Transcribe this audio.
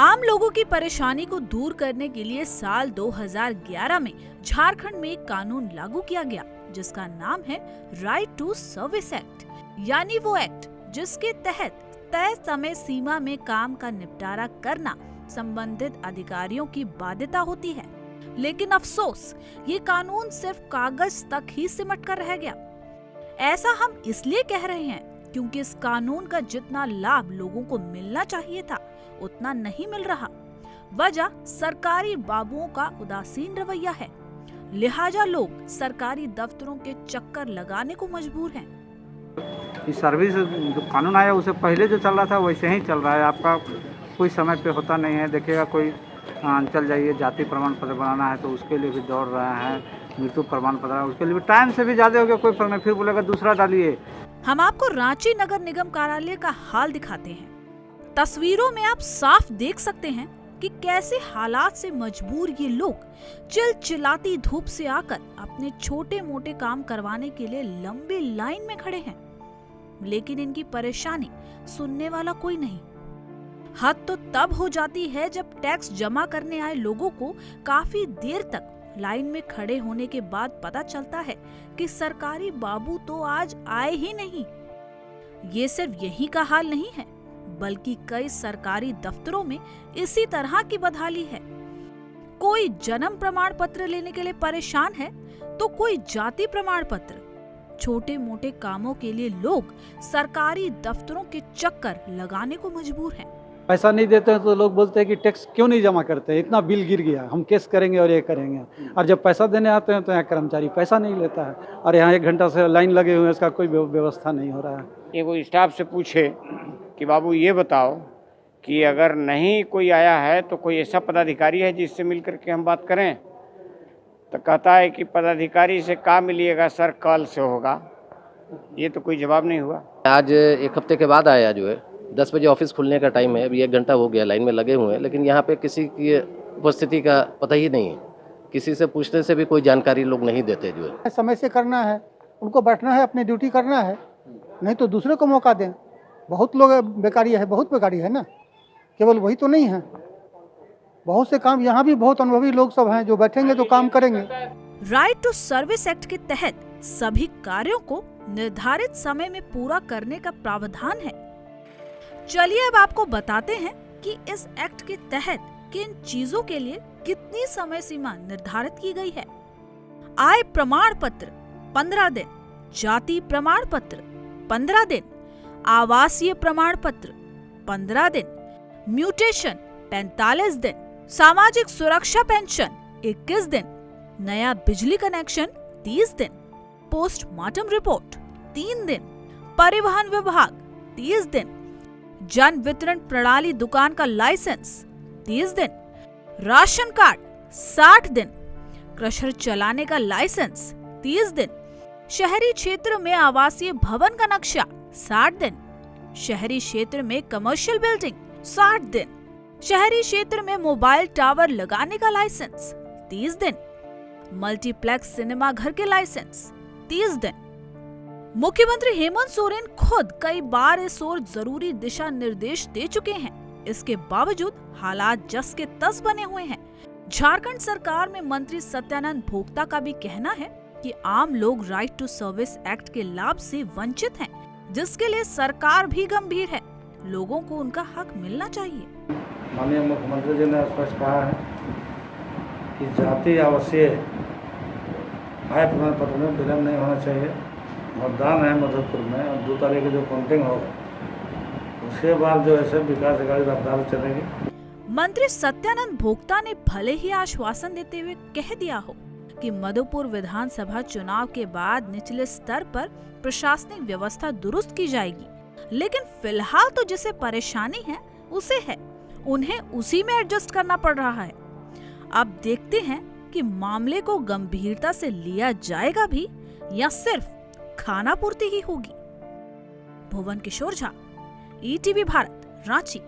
आम लोगों की परेशानी को दूर करने के लिए साल 2011 में झारखंड में एक कानून लागू किया गया जिसका नाम है राइट टू सर्विस एक्ट, यानी वो एक्ट जिसके तहत तय समय सीमा में काम का निपटारा करना संबंधित अधिकारियों की बाध्यता होती है। लेकिन अफसोस, ये कानून सिर्फ कागज तक ही सिमट कर रह गया। ऐसा हम इसलिए कह रहे हैं क्योंकि इस कानून का जितना लाभ लोगों को मिलना चाहिए था उतना नहीं मिल रहा। वजह सरकारी बाबुओं का उदासीन रवैया है, लिहाजा लोग सरकारी दफ्तरों के चक्कर लगाने को मजबूर हैं। इस सर्विस जो कानून आया उससे पहले जो चल रहा था वैसे ही चल रहा है। आपका कोई समय पे होता नहीं है। देखिएगा कोई चल जाइए, जाति प्रमाण पत्र बनाना है तो उसके लिए भी दौड़ रहे हैं, मृत्यु प्रमाण पत्र उसके लिए भी टाइम से भी ज्यादा हो गया, कोई फर्क नहीं, फिर बोलेगा दूसरा डालिए। हम आपको रांची नगर निगम कार्यालय का हाल दिखाते हैं। तस्वीरों में आप साफ देख सकते हैं कि कैसे हालात से मजबूर ये लोग चिलचिलाती धूप से आकर अपने छोटे मोटे काम करवाने के लिए लंबी लाइन में खड़े हैं। लेकिन इनकी परेशानी सुनने वाला कोई नहीं। हद तो तब हो जाती है जब टैक्स जमा करने आए लोगों को काफी देर तक लाइन में खड़े होने के बाद पता चलता है कि सरकारी बाबू तो आज आए ही नहीं। ये सिर्फ यही का हाल नहीं है, बल्कि कई सरकारी दफ्तरों में इसी तरह की बदहाली है। कोई जन्म प्रमाण पत्र लेने के लिए परेशान है तो कोई जाति प्रमाण पत्र। छोटे मोटे कामों के लिए लोग सरकारी दफ्तरों के चक्कर लगाने को मजबूर हैं। पैसा नहीं देते हैं तो लोग बोलते हैं कि टैक्स क्यों नहीं जमा करते, इतना बिल गिर गया, हम केस करेंगे और ये करेंगे। और जब पैसा देने आते हैं तो यहाँ कर्मचारी पैसा नहीं लेता है और यहाँ 1 घंटा से लाइन लगे हुए हैं, इसका कोई व्यवस्था नहीं हो रहा है। ये कोई स्टाफ से पूछे कि बाबू ये बताओ कि अगर नहीं कोई आया है तो कोई ऐसा पदाधिकारी है जिससे मिल करके हम बात करें, तो कहता है कि पदाधिकारी से काम मिलिएगा सर, कल से होगा। ये तो कोई जवाब नहीं हुआ। आज 1 हफ्ते के बाद आया, जो है 10 बजे ऑफिस खुलने का टाइम है, अभी 1 घंटा हो गया लाइन में लगे हुए हैं, लेकिन यहाँ पे किसी की उपस्थिति का पता ही नहीं है। किसी से पूछने से भी कोई जानकारी लोग नहीं देते। जो है समय से करना है, उनको बैठना है, अपनी ड्यूटी करना है, नहीं तो दूसरे को मौका दें। बहुत लोग बेकारी है, बहुत बेकारी है ना, केवल वही तो नहीं है, बहुत से काम यहाँ भी बहुत अनुभवी लोग सब हैं जो बैठेंगे तो काम करेंगे। राइट टू सर्विस एक्ट के तहत सभी कार्यों को निर्धारित समय में पूरा करने का प्रावधान है। चलिए अब आपको बताते हैं कि इस एक्ट के तहत किन चीजों के लिए कितनी समय सीमा निर्धारित की गई है। आय प्रमाण पत्र 15 दिन, जाति प्रमाण पत्र 15 दिन, आवासीय प्रमाण पत्र 15 दिन, म्यूटेशन 45 दिन, सामाजिक सुरक्षा पेंशन 21 दिन, नया बिजली कनेक्शन 30 दिन, पोस्टमार्टम रिपोर्ट 3 दिन, परिवहन विभाग 30 दिन, जन वितरण प्रणाली दुकान का लाइसेंस 30 दिन, राशन कार्ड 60 दिन, क्रशर चलाने का लाइसेंस 30 दिन, शहरी क्षेत्र में आवासीय भवन का नक्शा 60 दिन, शहरी क्षेत्र में कमर्शियल बिल्डिंग 60 दिन, शहरी क्षेत्र में मोबाइल टावर लगाने का लाइसेंस 30 दिन, मल्टीप्लेक्स सिनेमा घर के लाइसेंस 30 दिन। मुख्यमंत्री हेमंत सोरेन खुद कई बार इस ओर जरूरी दिशा निर्देश दे चुके हैं। इसके बावजूद हालात जस के तस बने हुए हैं। झारखंड सरकार में मंत्री सत्यानंद भोक्ता का भी कहना है कि आम लोग राइट टू सर्विस एक्ट के लाभ से वंचित हैं, जिसके लिए सरकार भी गंभीर है। लोगों को उनका हक मिलना चाहिए। माननीय मुख्यमंत्री जी ने स्पष्ट कहा है कि जाति आवासीय आय प्रमाण पत्र में विलम्ब नहीं होना चाहिए। मतदान है मधुपुर में और 2 तारीख को जो काउंटिंग होगा उसके बाद जो है विकास गाड़ी रफ्तार चलेगी। मंत्री सत्यानंद भोक्ता ने भले ही आश्वासन देते हुए कह दिया हो कि मधुपुर विधानसभा चुनाव के बाद निचले स्तर पर प्रशासनिक व्यवस्था दुरुस्त की जाएगी, लेकिन फिलहाल तो जिसे परेशानी है उसे है, उन्हें उसी में एडजस्ट करना पड़ रहा है। अब देखते हैं कि मामले को गंभीरता से लिया जाएगा भी या सिर्फ खाना पूर्ति ही होगी। भुवन किशोर झा, ईटीवी भारत, रांची।